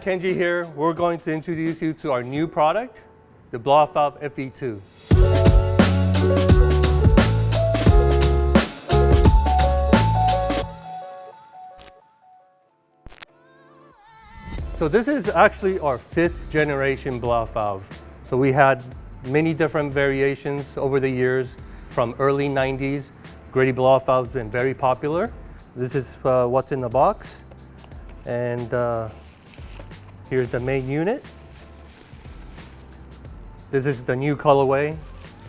Kenji here. We're going to introduce you to our new product, the Blowoff Valve FV2. So this is actually our 5th generation blowoff valve. So we had many different variations over the years. From early 90s, gritty blowoff valves have been very popular. This is what's in the box. And here's the main unit. This is the new colorway.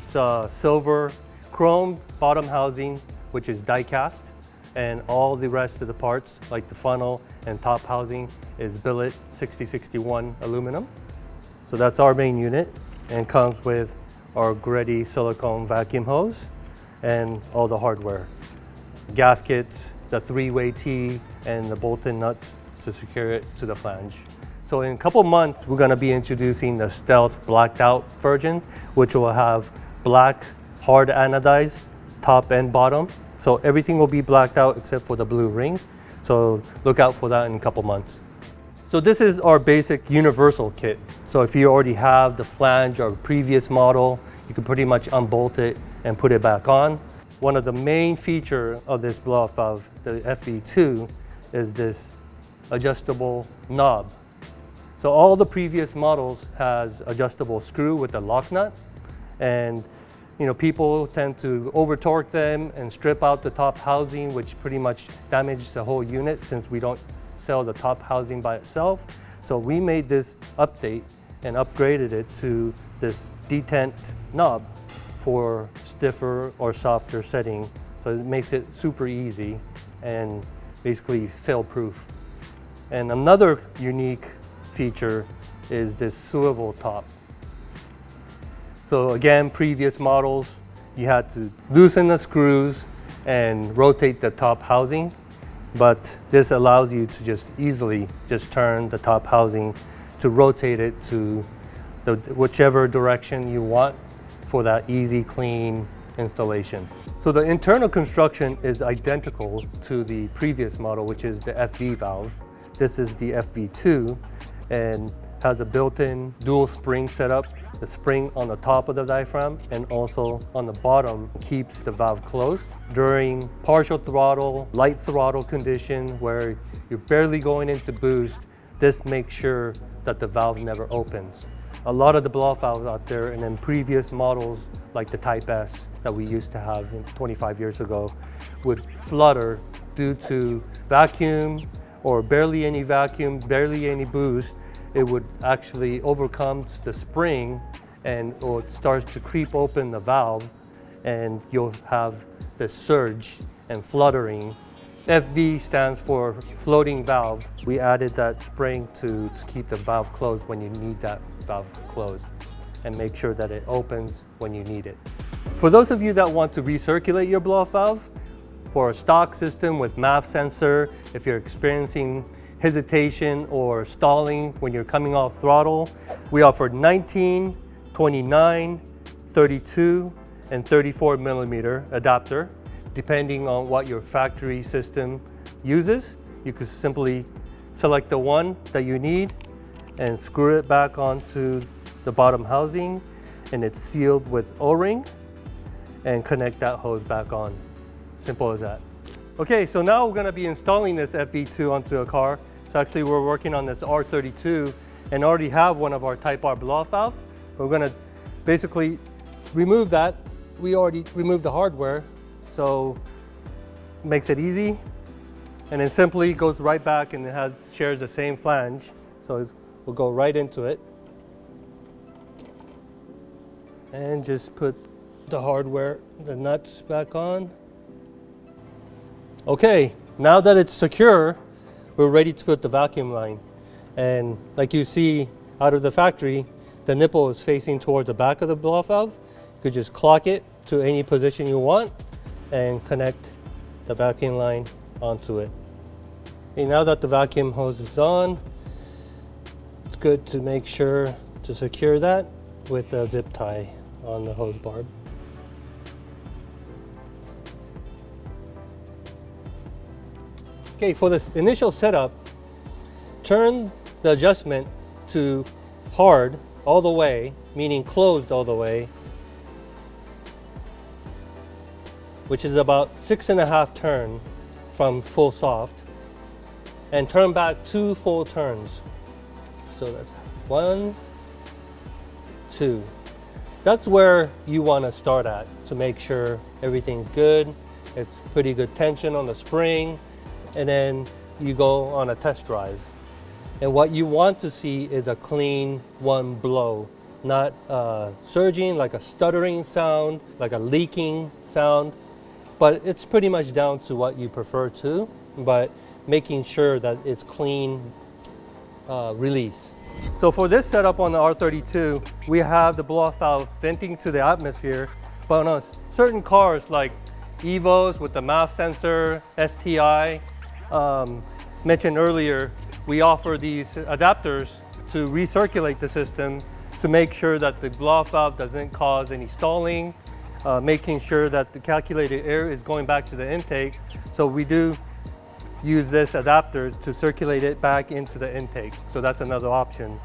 It's a silver chrome bottom housing, which is die cast. And all the rest of the parts, like the funnel and top housing, is billet 6061 aluminum. So that's our main unit, and comes with our gritty silicone vacuum hose and all the hardware. Gaskets, the 3-way T, and the bolt-in nuts to secure it to the flange. So in a couple months, we're gonna be introducing the Stealth blacked out version, which will have black, hard anodized top and bottom. So everything will be blacked out except for the blue ring. So look out for that in a couple months. So this is our basic universal kit. So if you already have the flange or previous model, you can pretty much unbolt it and put it back on. One of the main features of this blowoff valve, the FV2, is this adjustable knob. So all the previous models has adjustable screw with a lock nut, and people tend to over torque them and strip out the top housing, which pretty much damages the whole unit since we don't sell the top housing by itself. So we made this update and upgraded it to this detent knob for stiffer or softer setting. So it makes it super easy and basically fail-proof. And another unique feature is this swivel top. So again, previous models, you had to loosen the screws and rotate the top housing, but this allows you to just easily just turn the top housing to rotate it to whichever direction you want for that easy, clean installation. So the internal construction is identical to the previous model, which is the FV valve. This is the FV2 and has a built-in dual spring setup. The spring on the top of the diaphragm and also on the bottom keeps the valve closed. During partial throttle, light throttle condition where you're barely going into boost, this makes sure that the valve never opens. A lot of the blowoff valves out there and in previous models like the Type S that we used to have 25 years ago would flutter due to vacuum or barely any vacuum, barely any boost. It would actually overcome the spring or it starts to creep open the valve, and you'll have this surge and fluttering. FV stands for floating valve. We added that spring to keep the valve closed when you need that valve closed and make sure that it opens when you need it. For those of you that want to recirculate your blowoff valve, for a stock system with MAF sensor, if you're experiencing hesitation or stalling when you're coming off throttle, we offer 19, 29, 32, and 34 millimeter adapter. Depending on what your factory system uses, you can simply select the one that you need and screw it back onto the bottom housing, and it's sealed with O-ring, and connect that hose back on. Simple as that. Okay, so now we're gonna be installing this FV2 onto a car. So actually we're working on this R32 and already have one of our Type R blowoff valve. We're gonna basically remove that. We already removed the hardware, so it makes it easy. And then simply goes right back and it shares the same flange. So we'll go right into it. And just put the hardware, the nuts back on. Okay, now that it's secure, we're ready to put the vacuum line. And like you see out of the factory, the nipple is facing towards the back of the blowoff valve. You could just clock it to any position you want and connect the vacuum line onto it. Okay, now that the vacuum hose is on, it's good to make sure to secure that with a zip tie on the hose barb. Okay, for this initial setup, turn the adjustment to hard all the way, meaning closed all the way, which is about 6.5 turn from full soft, and turn back 2 full turns. So that's 1, 2. That's where you want to start at to make sure everything's good. It's pretty good tension on the spring, and then you go on a test drive. And what you want to see is a clean one blow, not surging, like a stuttering sound, like a leaking sound. But it's pretty much down to what you prefer to, but making sure that it's clean release. So for this setup on the R32, we have the blow-off valve venting to the atmosphere, but on certain cars like Evos with the mouth sensor, STI, mentioned earlier, we offer these adapters to recirculate the system to make sure that the blow-off valve doesn't cause any stalling, making sure that the calculated air is going back to the intake. So we do use this adapter to circulate it back into the intake. So that's another option.